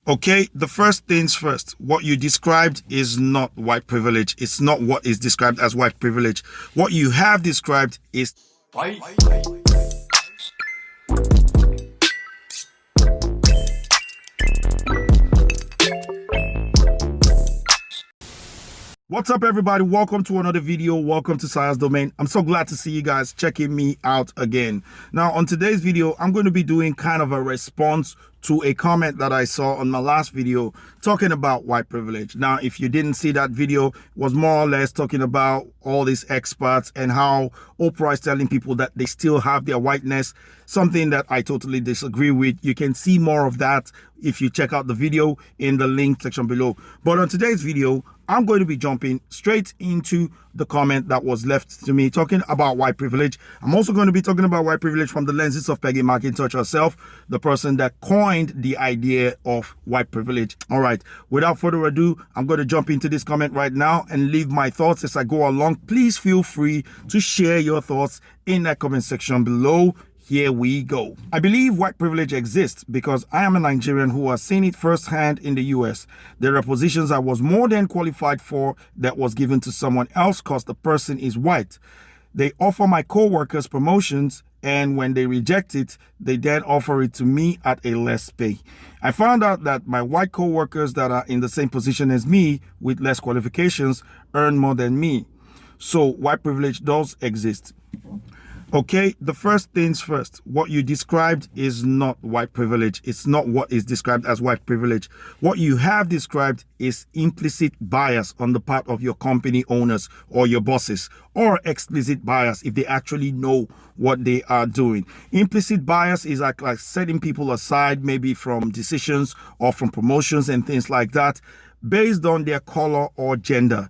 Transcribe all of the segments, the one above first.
Okay, the first things first, what you described is not white privilege. It's not what is described as white privilege. What you have described is white. What's up, everybody? Welcome to another video. Welcome to Science Domain. I'm so glad to see you guys checking me out again. Now, on today's video, I'm going to be doing kind of a response to a comment that I saw on my last video talking about white privilege. Now, if you didn't see that video, it was more or less talking about all these experts and how Oprah is telling people that they still have their whiteness, something that I totally disagree with. You can see more of that if you check out the video in the link section below. But on today's video, I'm going to be jumping straight into the comment that was left to me talking about white privilege. I'm also going to be talking about white privilege from the lenses of Peggy McIntosh herself, the person that coined the idea of white privilege. All right, without further ado, I'm going to jump into this comment right now and leave my thoughts as I go along. Please feel free to share your thoughts in that comment section below. Here we go. I believe white privilege exists because I am a Nigerian who has seen it firsthand in the US. There are positions I was more than qualified for that was given to someone else because the person is white. They offer my co-workers promotions, and when they reject it, they then offer it to me at a less pay. I found out that my white co-workers that are in the same position as me with less qualifications earn more than me. So white privilege does exist. Okay, the first things first, what you described is not white privilege. It's not what is described as white privilege. What you have described is implicit bias on the part of your company owners or your bosses, or explicit bias if they actually know what they are doing. Implicit bias is like setting people aside, maybe from decisions or from promotions and things like that, based on their color or gender.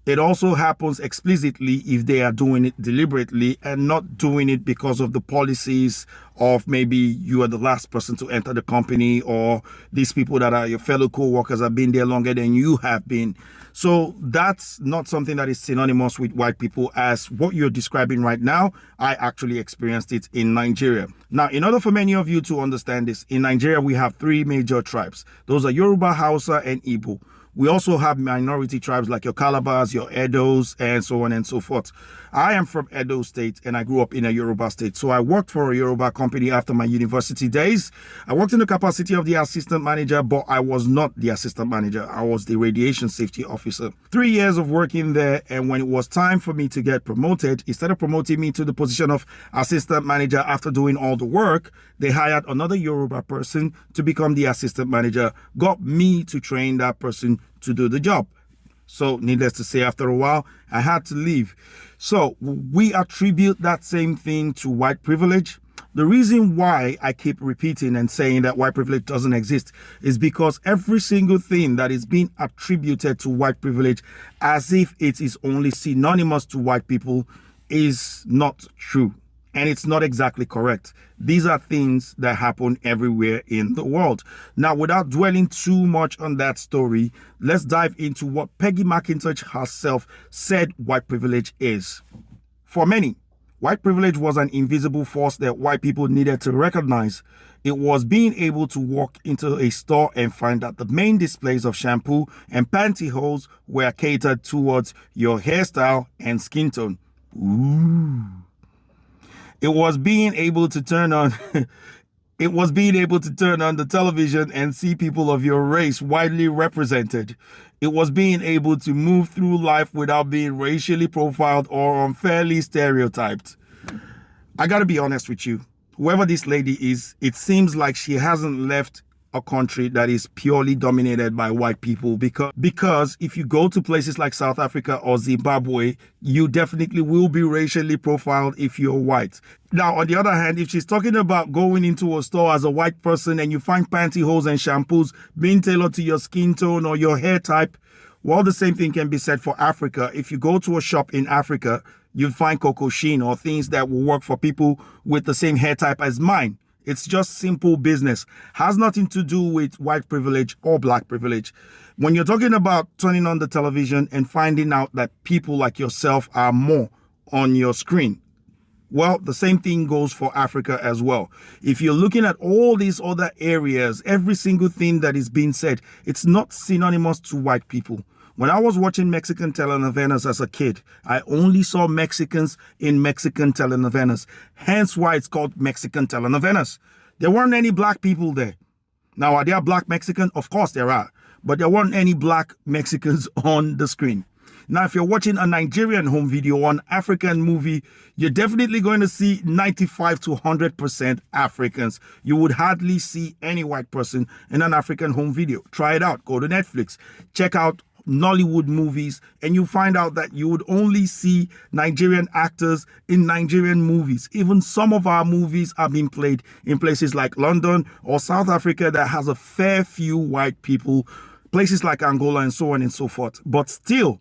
It also happens explicitly if they are doing it deliberately and not doing it because of the policies of maybe you are the last person to enter the company, or these people that are your fellow co-workers have been there longer than you have been. So that's not something that is synonymous with white people as what you're describing right now. I actually experienced it in Nigeria. Now, in order for many of you to understand this, in Nigeria, we have three major tribes. Those are Yoruba, Hausa, and Igbo. We also have minority tribes like your Calabars, your Edos, and so on and so forth. I am from Edo State and I grew up in a Yoruba state. So I worked for a Yoruba company after my university days. I worked in the capacity of the assistant manager, but I was not the assistant manager. I was the radiation safety officer. 3 years of working there, and when it was time for me to get promoted, instead of promoting me to the position of assistant manager after doing all the work, they hired another Yoruba person to become the assistant manager, got me to train that person to do the job. So needless to say, after a while, I had to leave. So we attribute that same thing to white privilege. The reason why I keep repeating and saying that white privilege doesn't exist is because every single thing that is being attributed to white privilege as if it is only synonymous to white people is not true. And it's not exactly correct. These are things that happen everywhere in the world. Now, without dwelling too much on that story, let's dive into what Peggy McIntosh herself said white privilege is. For many, white privilege was an invisible force that white people needed to recognize. It was being able to walk into a store and find that the main displays of shampoo and pantyhose were catered towards your hairstyle and skin tone. Ooh. It was being able to turn on the television and see people of your race widely represented. It was being able to move through life without being racially profiled or unfairly stereotyped. I gotta be honest with you. Whoever this lady is, it seems like she hasn't left a country that is purely dominated by white people, because if you go to places like South Africa or Zimbabwe, you definitely will be racially profiled if you're white. Now, on the other hand, if she's talking about going into a store as a white person and you find pantyhose and shampoos being tailored to your skin tone or your hair type, well, the same thing can be said for Africa. If you go to a shop in Africa, you'll find Coco Sheen or things that will work for people with the same hair type as mine. It's just simple business. Has nothing to do with white privilege or black privilege. When you're talking about turning on the television and finding out that people like yourself are more on your screen, Well, the same thing goes for Africa as well. If you're looking at all these other areas, every single thing that is being said, it's not synonymous to white people. When I was watching Mexican telenovelas as a kid, I only saw Mexicans in Mexican telenovelas. Hence why it's called Mexican telenovelas. There weren't any black people there. Now, are there black Mexicans? Of course there are. But there weren't any black Mexicans on the screen. Now, if you're watching a Nigerian home video or an African movie, you're definitely going to see 95 to 100% Africans. You would hardly see any white person in an African home video. Try it out. Go to Netflix. Check out Nollywood movies, and you find out that you would only see Nigerian actors in Nigerian movies. Even some of our movies are being played in places like London or South Africa that has a fair few white people, places like Angola and so on and so forth. But still,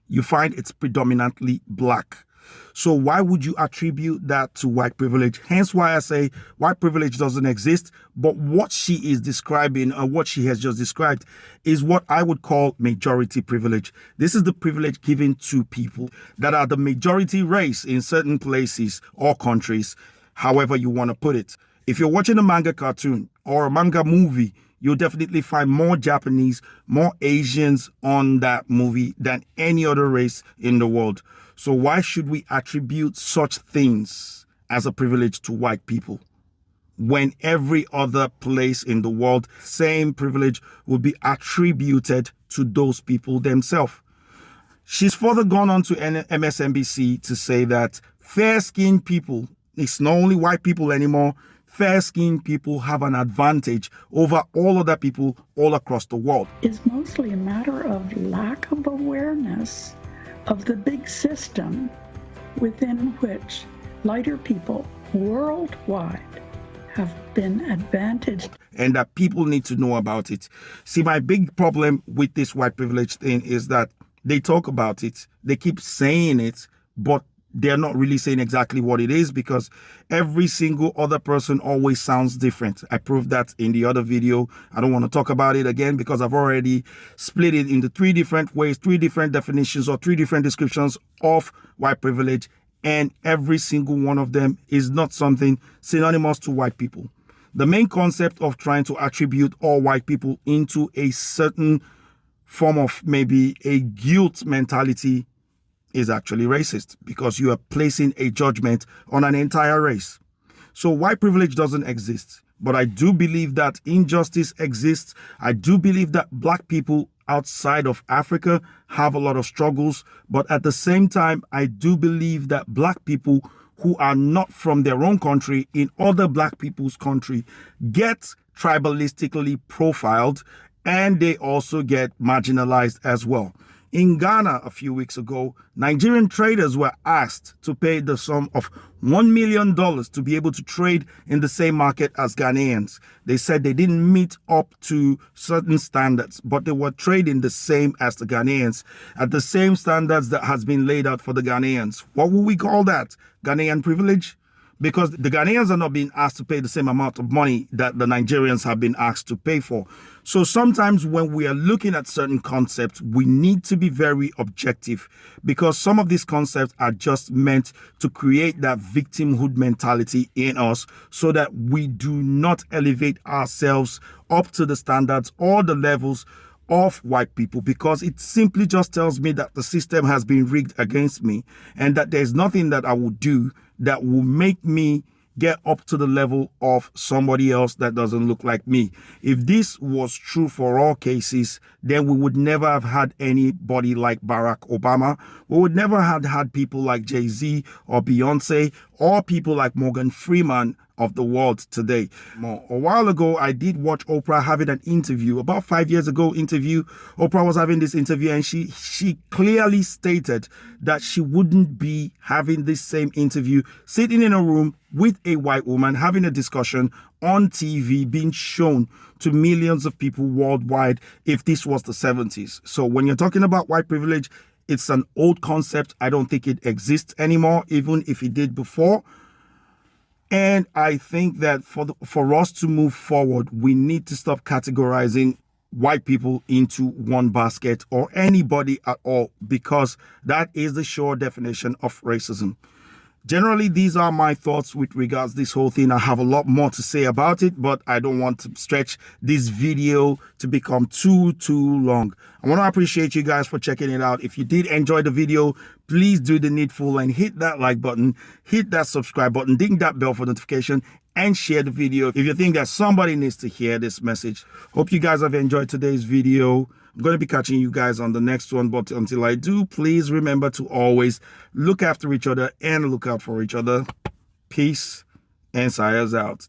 you find it's predominantly black. So why would you attribute that to white privilege? Hence why I say white privilege doesn't exist. But what she is describing, or what she has just described, is what I would call majority privilege. This is the privilege given to people that are the majority race in certain places or countries, however you want to put it. If you're watching a manga cartoon or a manga movie, you'll definitely find more Japanese, more Asians on that movie than any other race in the world. So why should we attribute such things as a privilege to white people when every other place in the world, same privilege would be attributed to those people themselves? She's further gone on to MSNBC to say that fair-skinned people, it's not only white people anymore, fair-skinned people have an advantage over all other people all across the world. It's mostly a matter of lack of awareness of the big system within which lighter people worldwide have been advantaged. And that people need to know about it. See, my big problem with this white privilege thing is that they talk about it, they keep saying it, but they're not really saying exactly what it is, because every single other person always sounds different. I proved that in the other video. I don't want to talk about it again because I've already split it into 3 different ways, 3 different definitions or 3 different descriptions of white privilege. And every single one of them is not something synonymous to white people. The main concept of trying to attribute all white people into a certain form of maybe a guilt mentality is actually racist, because you are placing a judgment on an entire race. So white privilege doesn't exist, but I do believe that injustice exists. I do believe that black people outside of Africa have a lot of struggles, but at the same time, I do believe that black people who are not from their own country in other black people's country get tribalistically profiled, and they also get marginalized as well. In Ghana a few weeks ago, Nigerian traders were asked to pay the sum of $1 million to be able to trade in the same market as Ghanaians. They said they didn't meet up to certain standards, but they were trading the same as the Ghanaians, at the same standards that has been laid out for the Ghanaians. What would we call that? Ghanaian privilege? Because the Ghanaians are not being asked to pay the same amount of money that the Nigerians have been asked to pay for. So sometimes when we are looking at certain concepts, we need to be very objective, because some of these concepts are just meant to create that victimhood mentality in us so that we do not elevate ourselves up to the standards or the levels of white people, because it simply just tells me that the system has been rigged against me and that there's nothing that I will do that will make me get up to the level of somebody else that doesn't look like me. If this was true for all cases, then we would never have had anybody like Barack Obama. We would never have had people like Jay-Z or Beyonce or people like Morgan Freeman of the world today. A while ago, I did watch Oprah having an interview. About 5 years ago interview, Oprah was having this interview, and she clearly stated that she wouldn't be having this same interview sitting in a room with a white woman having a discussion on TV being shown to millions of people worldwide if this was the 70s. So when you're talking about white privilege, it's an old concept. I don't think it exists anymore, even if it did before. And I think that for us to move forward, we need to stop categorizing white people into one basket or anybody at all, because that is the sure definition of racism. Generally, these are my thoughts with regards to this whole thing. I have a lot more to say about it, but I don't want to stretch this video to become too long. I want to appreciate you guys for checking it out. If you did enjoy the video, please do the needful and hit that like button, hit that subscribe button, ding that bell for notification, and share the video if you think that somebody needs to hear this message. Hope you guys have enjoyed today's video. I'm going to be catching you guys on the next one, but until I do, please remember to always look after each other and look out for each other. Peace, and Sayas out.